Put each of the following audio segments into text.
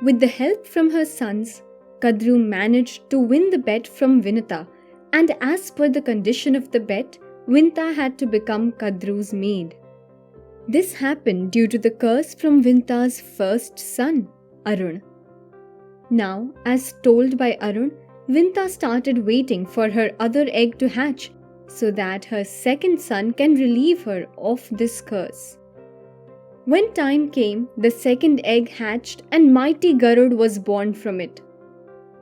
With the help from her sons, Kadru managed to win the bet from Vinita, and as per the condition of the bet, Vinita had to become Kadru's maid. This happened due to the curse from Vinita's first son, Arun. Now, as told by Arun, Vinita started waiting for her other egg to hatch so that her second son can relieve her of this curse. When time came, the second egg hatched and mighty Garud was born from it.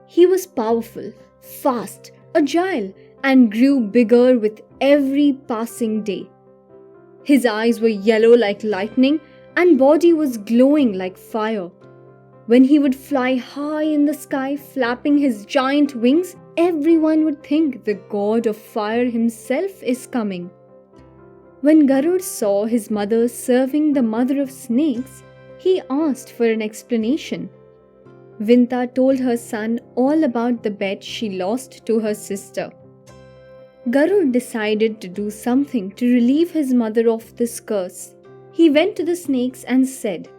He was powerful, fast, agile, and grew bigger with every passing day. His eyes were yellow like lightning and body was glowing like fire. When he would fly high in the sky, flapping his giant wings, everyone would think the god of fire himself is coming. When Garud saw his mother serving the mother of snakes, he asked for an explanation. Vinta told her son all about the bet she lost to her sister. Garud decided to do something to relieve his mother of this curse. He went to the snakes and said,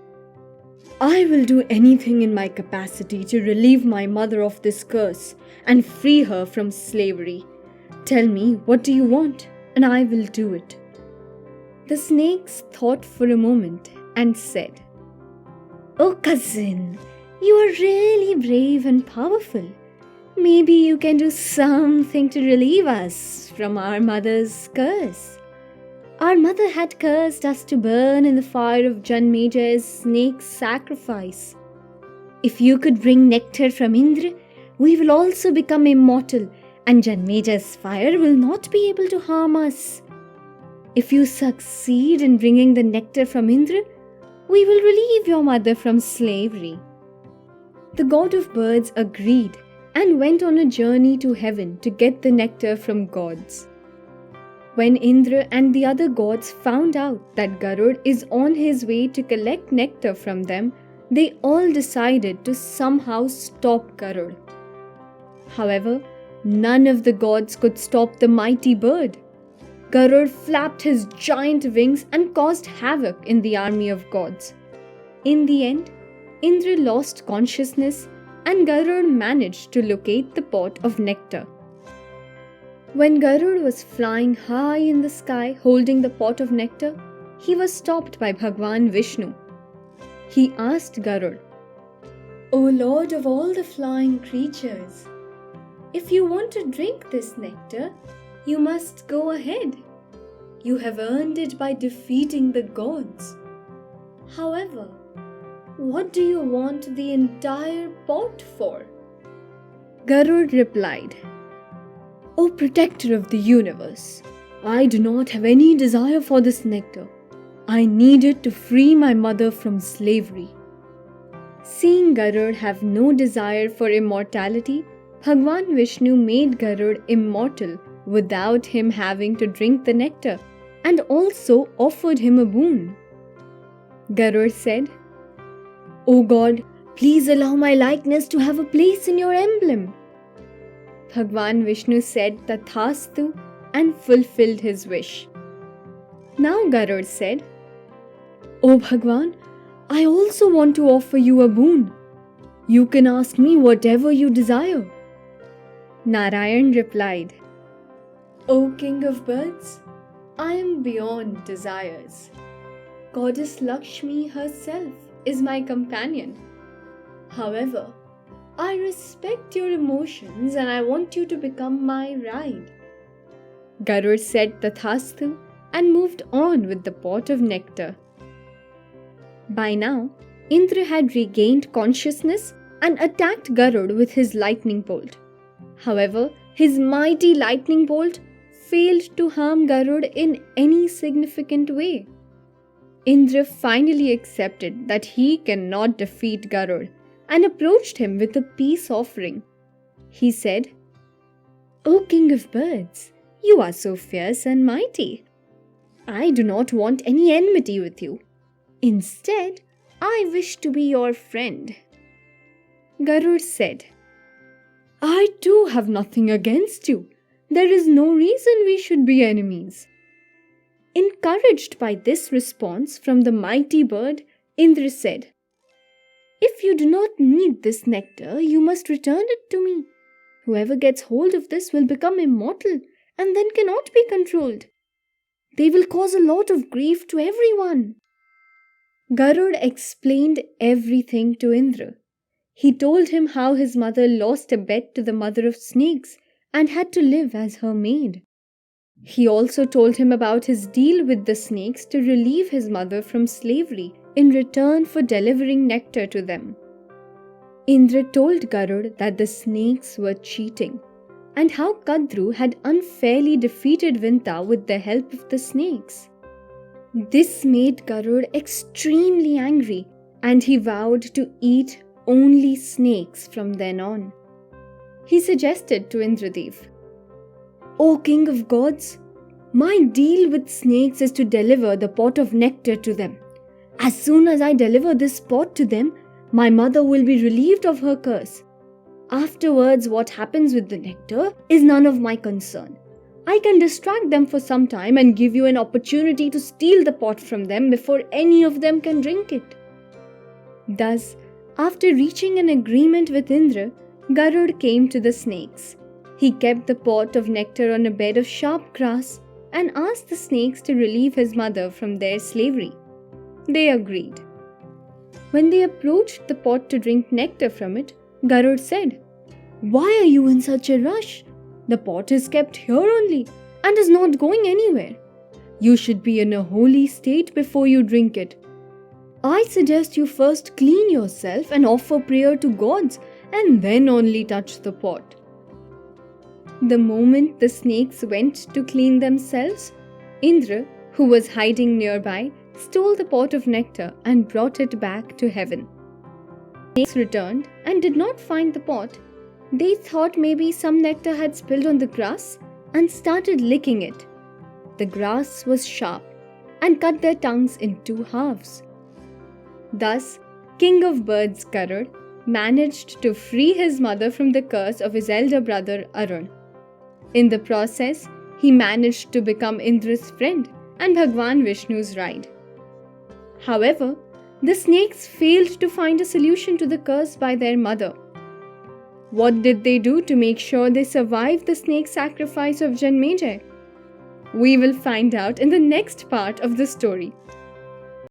"I will do anything in my capacity to relieve my mother of this curse and free her from slavery. Tell me, what do you want, and I will do it." The snakes thought for a moment and said, "Oh cousin, you are really brave and powerful. Maybe you can do something to relieve us from our mother's curse. Our mother had cursed us to burn in the fire of Janmeja's snake sacrifice. If you could bring nectar from Indra, we will also become immortal, and Janmeja's fire will not be able to harm us. If you succeed in bringing the nectar from Indra, we will relieve your mother from slavery." The god of birds agreed and went on a journey to heaven to get the nectar from gods. When Indra and the other gods found out that Garud is on his way to collect nectar from them, they all decided to somehow stop Garud. However, none of the gods could stop the mighty bird. Garud flapped his giant wings and caused havoc in the army of gods. In the end, Indra lost consciousness and Garud managed to locate the pot of nectar. When Garud was flying high in the sky holding the pot of nectar, he was stopped by Bhagwan Vishnu. He asked Garud, "O Lord of all the flying creatures, if you want to drink this nectar, you must go ahead. You have earned it by defeating the gods. However, what do you want the entire pot for?" Garud replied, "O protector of the universe, I do not have any desire for this nectar. I need it to free my mother from slavery." Seeing Garud have no desire for immortality, Bhagwan Vishnu made Garud immortal without him having to drink the nectar and also offered him a boon. Garud said, "O God, please allow my likeness to have a place in your emblem." Bhagwan Vishnu said Tathastu and fulfilled his wish. Now Garud said, "O Bhagwan, I also want to offer you a boon. You can ask me whatever you desire." Narayan replied, "O King of Birds, I am beyond desires. Goddess Lakshmi herself is my companion. However, I respect your emotions and I want you to become my ride." Garud said Tathastu and moved on with the pot of nectar. By now, Indra had regained consciousness and attacked Garud with his lightning bolt. However, his mighty lightning bolt failed to harm Garud in any significant way. Indra finally accepted that he cannot defeat Garud and approached him with a peace offering. He said, "O King of Birds, you are so fierce and mighty. I do not want any enmity with you. Instead, I wish to be your friend." Garud said, "I too have nothing against you. There is no reason we should be enemies." Encouraged by this response from the mighty bird, Indra said, "If If you do not need this nectar, you must return it to me. Whoever gets hold of this will become immortal and then cannot be controlled. They will cause a lot of grief to everyone." Garud explained everything to Indra. He told him how his mother lost a bet to the mother of snakes and had to live as her maid. He also told him about his deal with the snakes to relieve his mother from slavery in return for delivering nectar to them. Indra told Garud that the snakes were cheating and how Kadru had unfairly defeated Vinta with the help of the snakes. This made Garud extremely angry and he vowed to eat only snakes from then on. He suggested to Indradev, "O king of gods, my deal with snakes is to deliver the pot of nectar to them. As soon as I deliver this pot to them, my mother will be relieved of her curse. Afterwards, what happens with the nectar is none of my concern. I can distract them for some time and give you an opportunity to steal the pot from them before any of them can drink it." Thus, after reaching an agreement with Indra, Garud came to the snakes. He kept the pot of nectar on a bed of sharp grass and asked the snakes to relieve his mother from their slavery. They agreed. When they approached the pot to drink nectar from it, Garud said, "Why are you in such a rush? The pot is kept here only and is not going anywhere. You should be in a holy state before you drink it. I suggest you first clean yourself and offer prayer to gods and then only touch the pot." The moment the snakes went to clean themselves, Indra, who was hiding nearby, stole the pot of nectar and brought it back to heaven. The snakes returned and did not find the pot. They thought maybe some nectar had spilled on the grass and started licking it. The grass was sharp and cut their tongues in two halves. Thus, King of Birds Garud managed to free his mother from the curse of his elder brother Arun. In the process, he managed to become Indra's friend and Bhagwan Vishnu's ride. However, the snakes failed to find a solution to the curse by their mother. What did they do to make sure they survived the snake sacrifice of Janmejai? We will find out in the next part of the story.